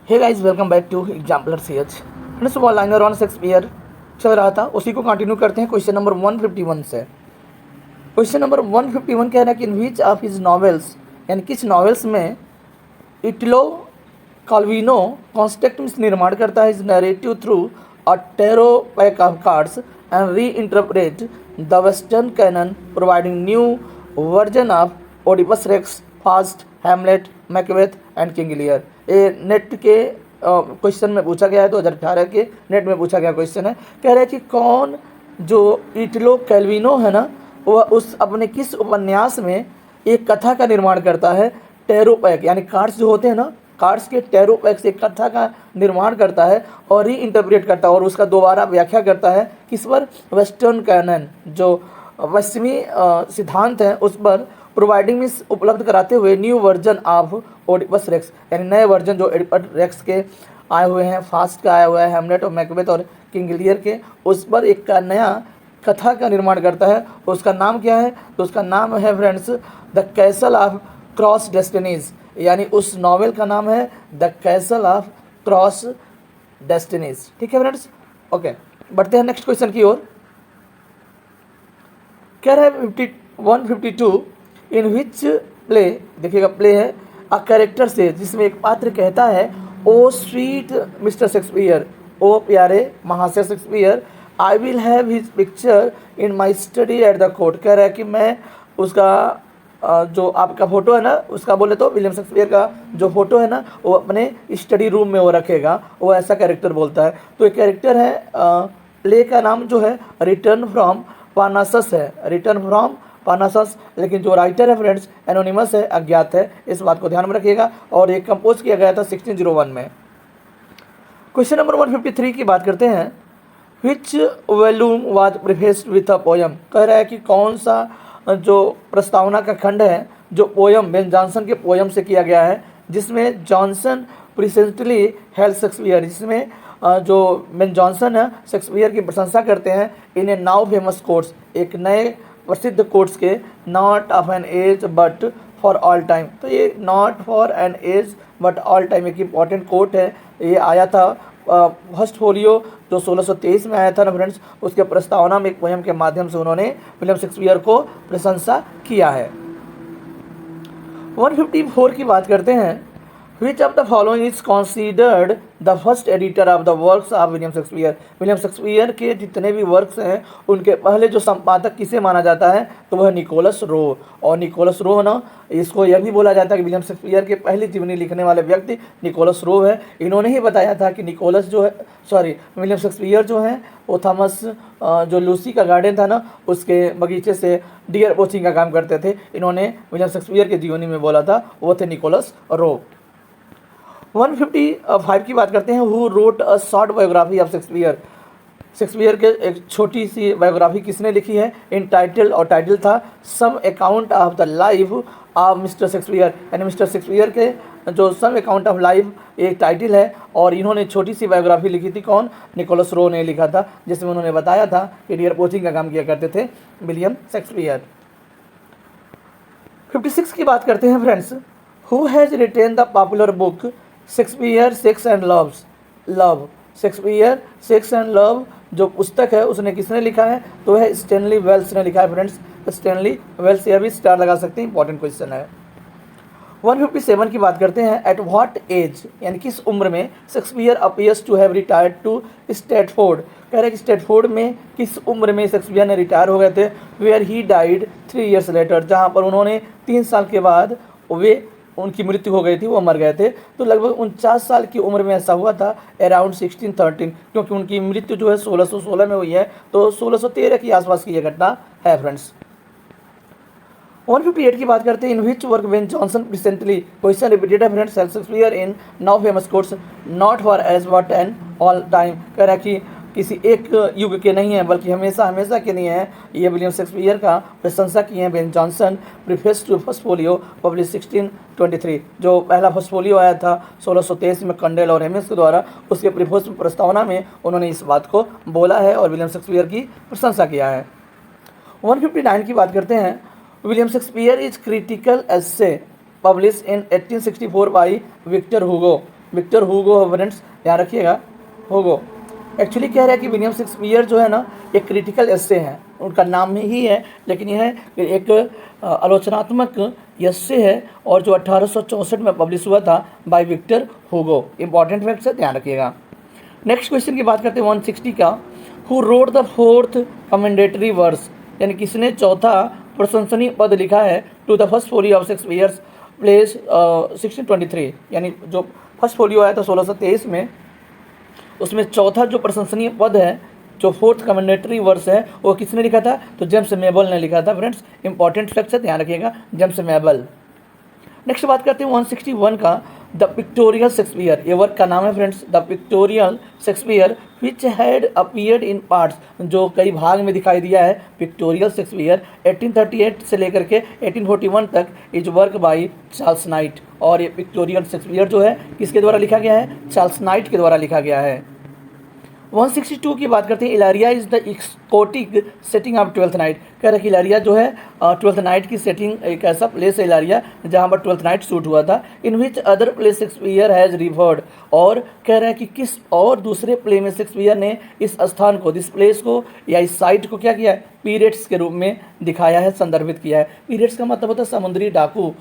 Hey guys, welcome back to exemplar CH. Friends, वो liner on Shakespeare चल रहा था, उसी को कंटिन्यू करते हैं क्वेश्चन नंबर 151 से। क्वेश्चन नंबर 151 कह रहा है कि इन विच ऑफ हिज नॉवेल्स, यानी किस नॉवेल्स में इटलो कैल्विनो कॉन्स्ट्रक्ट निर्माण करता है is narrative through a tarot pack of cards and reinterpret the western canon providing new version of Oedipus Rex, Faust, Hamlet, Macbeth and King Lear. ये net के question में पूछा गया है, 2018 के नेट में पूछा गया क्वेश्चन है। कह रहे हैं कि कौन जो इटलो कैल्विनो है ना, वह उस अपने किस उपन्यास में एक कथा का निर्माण करता है, टेरोपैक यानी कार्ड्स जो होते हैं ना, कार्ड्स के टेरोपैक से एक कथा का निर्माण करता है और री इंटरप्रेट करता है और उसका दोबारा व्याख्या करता है किस पर, वेस्टर्न कैनन, जो पश्चिमी सिद्धांत हैं उस पर प्रोवाइडिंग मीन्स उपलब्ध कराते हुए new version of Oedipus racks, यानी नए वर्जन जो ओडिपस रेक्स के आए हुए हैं, फास्ट का आया हुआ है, हैमलेट और मैकबेथ और किंग लियर के, उस पर एक का नया कथा का निर्माण करता है। उसका नाम क्या है? तो उसका नाम है friends the castle of cross destinies, यानी उस नॉवेल का नाम है the castle of cross destinies. ठीक है फ्रेंड्स, ओके, बढ़ते हैं नेक्स्ट क्वेश्चन की ओर। कह रहा है 152 इन विच प्ले, देखिएगा प्ले है अ कैरेक्टर से, जिसमें एक पात्र कहता है ओ स्वीट मिस्टर शेक्सपियर, ओ प्यारे महाशय Shakespeare, I will have his picture in my study at the court. कह रहा है कि मैं उसका जो आपका फ़ोटो है ना, उसका बोले तो विलियम शेक्सपियर का जो फोटो है ना, वो अपने स्टडी रूम में वो रखेगा, वो ऐसा कैरेक्टर बोलता है। तो एक कैरेक्टर है, प्ले का नाम जो है रिटर्न फ्रॉम पानासस है, रिटर्न फ्रॉम पानासस, लेकिन जो राइटर है फ्रेंड्स एनोनिमस है, अज्ञात है, इस बात को ध्यान में रखिएगा। और ये कंपोज किया गया था 1601 में। क्वेश्चन नंबर 153 की बात करते हैं। Which volume was prefaced with a poem. कह रहा है कि कौन सा जो प्रस्तावना का खंड है जो पोयम बेन जॉनसन के पोयम से किया गया है, जिसमें जॉनसन प्रिसेंटली हेल्ड शेक्सपियर, जिसमें जो बेन जॉनसन है शेक्सपियर की प्रशंसा करते हैं in a now famous quotes, एक नए प्रसिद्ध कोट्स के, not of an age but for all time. तो ये not for an age but all time एक इम्पॉर्टेंट कोट है। ये आया था फर्स्ट फोलियो जो 1623 में आया था ना फ्रेंड्स, उसके प्रस्तावना में एक पोयम के माध्यम से उन्होंने विलियम शेक्सपियर को प्रशंसा किया है। 154 की बात करते हैं। Which of the following is considered the first editor of the works of William Shakespeare. William Shakespeare के जितने भी वर्क्स हैं उनके पहले जो संपादक किसे माना जाता है, तो वह निकोलस रो। और निकोलस रो ना, इसको यह भी बोला जाता है कि विलियम शेक्सपियर के पहली जीवनी लिखने वाले व्यक्ति निकोलस रो है। इन्होंने ही बताया था कि निकोलस जो है, सॉरी, विलियम शेक्सपियर जो है वो थॉमस जो लूसी का गार्डन था ना, उसके बगीचे से डियर वॉचिंग का काम करते थे। इन्होंने विलियम शेक्सपियर के जीवनी में बोला था, वो थे निकोलस रो। 155 की बात करते हैं। Who wrote a short biography of Shakespeare. Shakespeare के एक छोटी सी बायोग्राफी किसने लिखी है, इन टाइटल, और टाइटल था some account of the life of mister Shakespeare, यानी मिस्टर शेक्सपियर के जो सम अकाउंट ऑफ लाइफ एक टाइटल है। और इन्होंने छोटी सी बायोग्राफी लिखी थी, कौन, निकोलस रो ने लिखा था, जिसमें उन्होंने बताया था कि डियर पोचिंग का काम किया करते थे विलियम शेक्सपियर। 56 की बात करते हैं friends. Who has retain the popular book Shakespeare sex and love. Shakespeare sex and love जो पुस्तक है उसने किसने लिखा है, तो वह स्टैनली वेल्स ने लिखा है फ्रेंड्स, स्टैनली वेल्स। यह भी स्टार लगा सकते हैं, इंपॉर्टेंट क्वेश्चन है। 157 की बात करते हैं। एट व्हाट एज, यानी किस उम्र में Shakespeare appears to have retired to Stratford. कह रहे हैं कि स्टैटफोर्ड में किस उम्र में शेक्सपियर ने रिटायर हो गए थे, where he died 3 years later, जहाँ पर उन्होंने 3 साल के बाद वे उनकी मृत्यु हो गई थी, वो मर गए थे। तो लगभग 49 साल की उम्र में ऐसा हुआ था, अराउंड 1613, क्योंकि उनकी मृत्यु जो है 1616 में हुई है, तो 1613 के आसपास की यह घटना है फ्रेंड्स। 158 की बात करते हैं। In which work Ben Jonson recently, question repeated है friends, Shakespeare in now famous quotes not for age but an all time. कह रहा है कि किसी एक युग के नहीं है बल्कि हमेशा हमेशा के लिए हैं। ये विलियम शेक्सपियर का प्रशंसा किए हैं Ben Jonson. Preface to first folio publish 1623, जो पहला फर्स्ट फोलियो आया था 1623 में कंडेल और हेमिस के द्वारा, उसके प्रीफेस प्रस्तावना में उन्होंने इस बात को बोला है और विलियम शेक्सपियर की प्रशंसा किया है। 159 की बात करते हैं। William Shakespeare is critical essay publish in 1864 by Victor Hugo. Victor Hugo friends, ध्यान रखिएगा, हुगो। एक्चुअली कह रहा है कि विलियम शेक्सपियर जो है ना एक क्रिटिकल एस्से है, उनका नाम में ही है, लेकिन यह एक आलोचनात्मक एस्से है और जो 1864 में पब्लिश हुआ था by Victor Hugo. Important fact है, ध्यान रखिएगा। नेक्स्ट क्वेश्चन की बात करते हैं 160 का। Who wrote the fourth commendatory verse, यानी किसने चौथा प्रशंसनीय पद लिखा है to the first folio of Shakespeare's place 1623, यानी जो फर्स्ट फोलियो आया था 1623 में, उसमें चौथा जो प्रशंसनीय पद है, जो फोर्थ कमेंडेटरी वर्स है, वो किसने लिखा था? तो जेम्स मेबल ने लिखा था फ्रेंड्स। इंपॉर्टेंट फैक्ट है, ध्यान रखिएगा, जेम्स मेबल। नेक्स्ट बात करते हैं 161 का, द पिक्टोरियल शेक्सपियर। ये वर्क का नाम है friends, the pictorial Shakespeare which had appeared in parts, जो कई भाग में दिखाई दिया है। पिक्टोरियल शेक्सपियर 1838 से लेकर के 1841 तक is work by Charles night. और ये पिक्टोरियल शेक्सपियर जो है किसके द्वारा लिखा गया है? चार्ल्स नाइट के द्वारा लिखा गया है। 162 की बात करते हैं, Illyria is the exotic setting of twelfth night. कह रहा है कि इलारिया जो है ट्वेल्थ नाइट की सेटिंग, एक ऐसा प्लेस है इलारिया जहाँ पर ट्वेल्थ नाइट शूट हुआ था। In which other play Shakespeare has referred, और कह रहा है कि किस और दूसरे प्ले में शेक्सपियर ने इस स्थान को, इस प्लेस को या इस साइट को क्या किया है? पीरियड्स के रूप में दिखाया है, संदर्भित किया है। पीरियड्स का मतलब होता है समुद्री डाकू,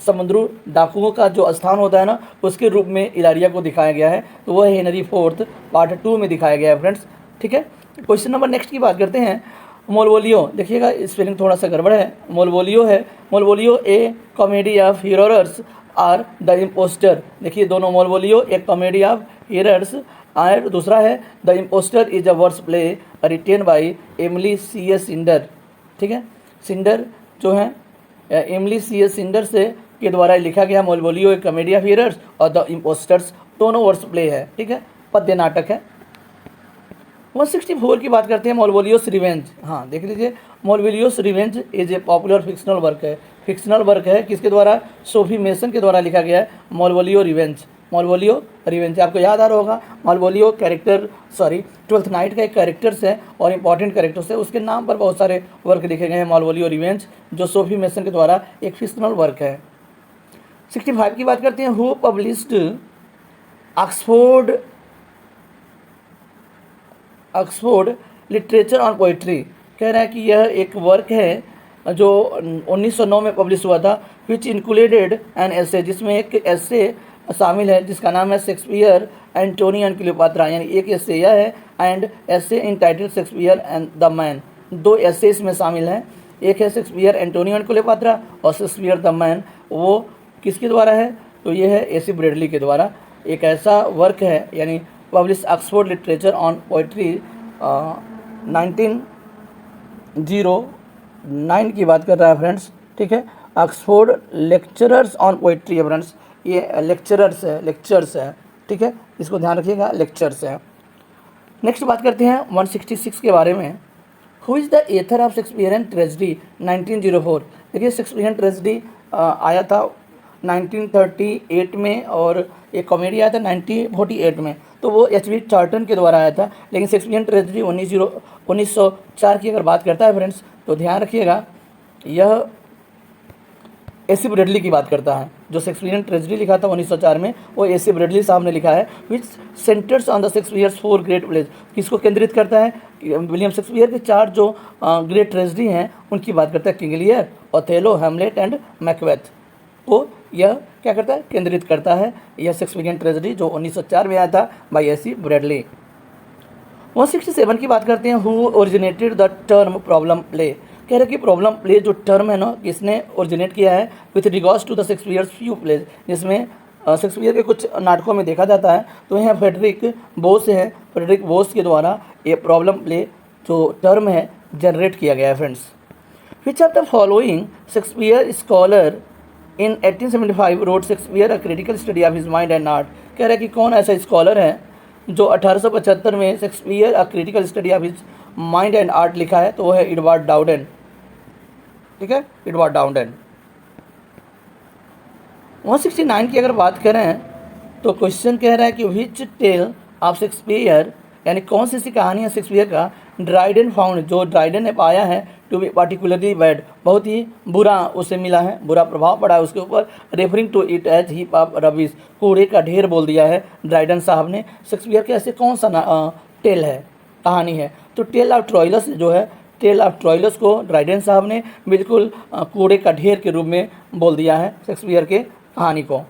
समुद्री डाकुओं का जो स्थान होता है ना, उसके रूप में इलारिया को दिखाया गया है। तो वह हेनरी फोर्थ पार्ट 2 में दिखाया गया है फ्रेंड्स, ठीक है। क्वेश्चन नंबर नेक्स्ट की बात करते हैं, मोलवोलियो। देखिएगा स्पेलिंग थोड़ा सा गड़बड़ है, मोलवोलियो है। Malvolio a comedy of errors or the impostor. देखिए दोनों, मोलवोलियो एक कॉमेडी ऑफ हिरोर्स और दूसरा है the impostor is a verse play written by Emily C.S. Snyder, ठीक है। सिंडर जो है एमिली C.S. सिंडर से के द्वारा लिखा गया मोलवोलियो एक कॉमेडी ऑफ हिरोर्स और द इम्पोस्टर्स दोनों वर्स प्ले है, ठीक है, पद्य नाटक है। 164 की बात करते हैं, मोलवोलियोस रिवेंज। हाँ देख लीजिए, Malvolio's revenge is a popular fictional work है। फिक्शनल वर्क है, किसके द्वारा? सोफी मेसन के द्वारा लिखा गया है मोलवोलियो रिवेंज। मोलवोलियो रिवेंज आपको याद आ रहा होगा, मोलवोलियो कैरेक्टर, सॉरी ट्वेल्थ नाइट का एक कैरेक्टर्स है और इंपॉर्टेंट कैरेक्टर्स है, उसके नाम पर बहुत सारे वर्क लिखे गए हैं। मोलवोलियो रिवेंज जो सोफी मेसन के द्वारा एक फिक्शनल वर्क है। 65 की बात करते हैं, who published Oxford literature on poetry. कह रहा है कि यह एक वर्क है जो 1909 में पब्लिश हुआ था, विच इंक्लूडेड एन एसे, जिसमें एक एसे शामिल है जिसका नाम है शेक्सपियर एंटोनी एंड क्लियोपात्रा, यानी एक एसे यह है and essay entitle Shakespeare and the man. दो एसे इसमें शामिल हैं, एक है शेक्सपियर एंटोनी एंड क्लियोपात्रा और शेक्सपियर द मैन। वो किसके द्वारा है? तो ये है AC ब्रैडली के द्वारा एक ऐसा वर्क है, यानी publish Oxford literature on poetry 1909 की बात कर रहा है फ्रेंड्स, ठीक है। ऑक्सफोर्ड लेक्चरर्स ऑन पोइट्री है फ्रेंड्स, ये लेक्चर्स है, ठीक है, इसको ध्यान रखिएगा, लेक्चर्स है। नेक्स्ट बात करते हैं 166 के बारे में, who is the author of Shakespearean tragedy 1904। देखिए शेक्सपियरियन ट्रेजेडी आया था 1938 में और एक कॉमेडी आया था 1948 में, तो वो H.B. चार्टन के द्वारा आया था। लेकिन शेक्सपियरियन ट्रेजेडी 1904 की अगर बात करता है फ्रेंड्स, तो ध्यान रखिएगा यह AC ब्रैडली की बात करता है। जो शेक्सपियरियन ट्रेजेडी लिखा था 1904 में, वो AC ब्रैडली साहब ने लिखा है, which centres on the Shakespeare's 4 great plays. किसको केंद्रित करता है? विलियम शेक्सपियर के 4 जो ग्रेट ट्रेजेडी हैं उनकी बात करता है, King Lear, Othello, Hamlet and Macbeth. तो यह क्या करता है? केंद्रित करता है यह शेक्सपियरियन ट्रेजेडी जो 1904 में आया था बाय AC ब्रैडली। 167 की बात करते हैं, who originated the term problem play. कह रहे कि प्रॉब्लम प्ले जो टर्म है ना, किसने ओरिजिनेट किया है? With regards to the Shakespeare's few plays, जिसमें शेक्सपियर के कुछ नाटकों में देखा जाता है। तो यह फ्रेडरिक बोस के द्वारा ये प्रॉब्लम प्ले जो टर्म है जनरेट किया गया है friends. Which of the following Shakespeare scholar in 1875 road Shakespeare a critical study of his mind and art. कह रहा है कि कौन ऐसा स्कॉलर है जो 1875 में Shakespeare a critical study of his mind and art लिखा है? तो वो है एडवर्ड डाउडेन, ठीक है, एडवर्ड डाउडेन। 169 की अगर बात करें तो क्वेश्चन कह रहा है कि विच टेल ऑफ शेक्सपियर, यानी कौन सी कहानी है शेक्सपियर का ड्राइडन फाउंड, जो ड्राइडन ने पाया है, टू बी पार्टिकुलरली बैड, बहुत ही बुरा उसे मिला है, बुरा प्रभाव पड़ा है उसके ऊपर, referring to it as heap of rubbish, कूड़े का ढेर बोल दिया है ड्राइडन साहब ने। शेक्सपियर के ऐसे कौन सा टेल है, कहानी है, तो टेल ऑफ ट्रॉइलस जो है, टेल ऑफ ट्रॉइलस को ड्राइडन साहब ने बिल्कुल कूड़े का ढेर के रूप में बोल दिया है शेक्सपियर के कहानी को।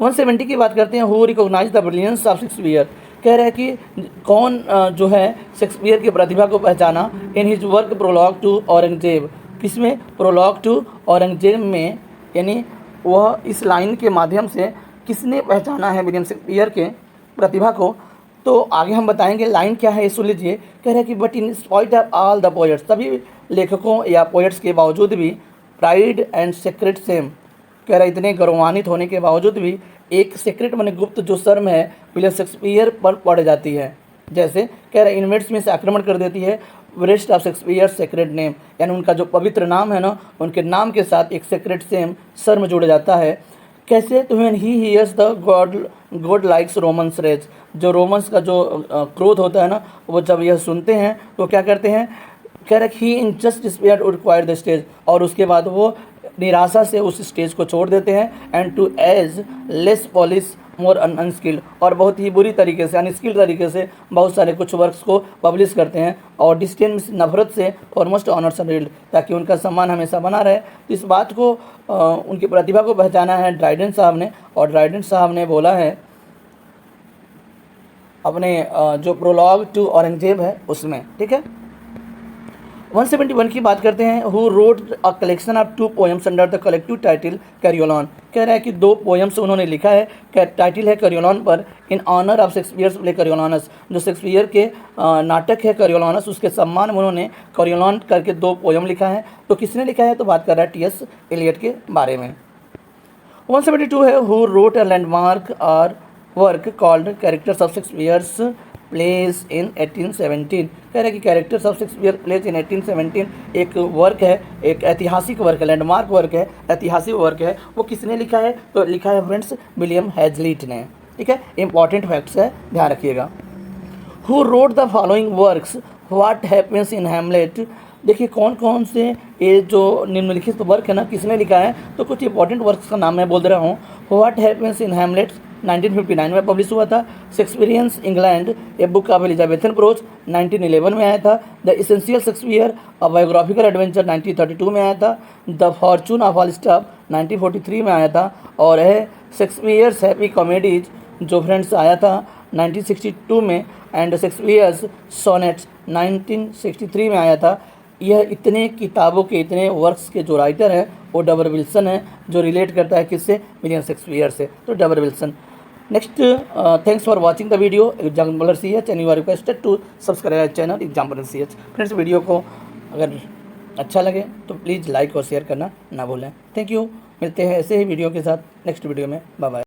170 की बात करते हैं, who recognize the brilliance of Shakespeare, कह रहे हैं कि कौन जो है शेक्सपियर की प्रतिभा को पहचाना, in his work prologue to Aurangzeb, किसमें, प्रोलॉग टू औरंगजेब में, यानी वह इस लाइन के माध्यम से किसने पहचाना है विलियम शेक्सपियर के प्रतिभा को, तो आगे हम बताएंगे। लाइन क्या है ये सुन लीजिए, कह रहे हैं कि but in spite of all the poets, सभी लेखकों या पोएट्स के बावजूद भी, प्राइड एंड सेक्रेट सेम, कह रहा है इतने गौरवान्वित होने के बावजूद भी एक सेक्रेट माने गुप्त जो शर्म है विलियम शेक्सपियर पर पड़ जाती है। जैसे कह रहा है इन्वेट्स में से आक्रमण कर देती है rest of Shakespeare secret name, यानी उनका जो पवित्र नाम है ना, उनके नाम के साथ एक सेक्रेट सेम शर्म जुड़ जाता है। कैसे, तो when he hears the god like Romans rage, जो रोमन्स का जो क्रोध होता है ना, वो जब यह सुनते हैं तो क्या करते हैं, कह रहे ही in just despair to require the stage, और उसके बाद वो निराशा से उस स्टेज को छोड़ देते हैं। And to as less polish more unskilled, और बहुत ही बुरी तरीके से, अनस्किल्ड तरीके से बहुत सारे कुछ वर्क्स को पब्लिश करते हैं, और डिस्टेंस नफरत से फॉरमोस्ट ऑनर्स एंड, ताकि उनका सम्मान हमेशा बना रहे। तो इस बात को उनकी प्रतिभा को पहचाना है ड्राइडन साहब ने, और ड्राइडन साहब ने बोला है अपने जो प्रोलॉग टू औरंगजेब है उसमें, ठीक है। 171 की बात करते हैं, who wrote a collection of 2 poems under the collective title Coriolan, कह रहा है कि 2 पोएम्स उन्होंने लिखा है, टाइटल है कैरियोलॉन पर, in honour of Shakespeare's play Coriolanus, जो शेक्सपियर के नाटक है कैरियोलॉनस, उसके सम्मान में उन्होंने कैरियोलॉन करके 2 पोएम लिखा है। तो किसने लिखा है, तो बात कर रहा है टी.एस. एलियट के बारे में। 172 है, हु रोट अ लैंडमार्क और work called characters of Shakespeare's place in 1817, कह रहे हैं कि characters of Shakespeare place in 1817 एक वर्क है, एक ऐतिहासिक वर्क है, लैंडमार्क वर्क है, ऐतिहासिक वर्क है। वो किसने लिखा है, तो लिखा है फ्रेंड्स विलियम हैजलिट ने, ठीक है। इंपॉर्टेंट फैक्ट्स है, ध्यान रखिएगा। Who wrote the following works, what happens in Hamlet, देखिए कौन कौन से ये जो निम्नलिखित वर्क है ना किसने लिखा है, तो कुछ इंपॉर्टेंट वर्क्स का नाम मैं बोल रहा हूँ। व्हाट हैपेंस इन हैमलेट 1959 में पब्लिश हुआ था। Shakespeareans England a book of Elizabethan prose 1911 में आया था। The essential Shakespeare a biographical adventure 1932 में आया था। द फॉर्चून ऑफ फाल्स्टाफ 1943 में आया था। और है शेक्सपियर्स हैप्पी कॉमेडीज जो फ्रेंड्स आया था 1962 में, एंड शेक्सपियर्स सोनेट्स 1963 में आया था। यह इतने किताबों के, इतने वर्क्स के जो राइटर हैं वो डबर विल्सन है, जो रिलेट करता है किससे, विलियम शेक्सपियर से, तो Dover Wilson. Next, thanks for watching the video exemplar CH, and you are requested to subscribe channel exemplar CH। Friends, video को अगर अच्छा लगे तो प्लीज़ लाइक और शेयर करना ना भूलें। थैंक यू, मिलते हैं ऐसे ही वीडियो के साथ नेक्स्ट वीडियो में। Bye bye.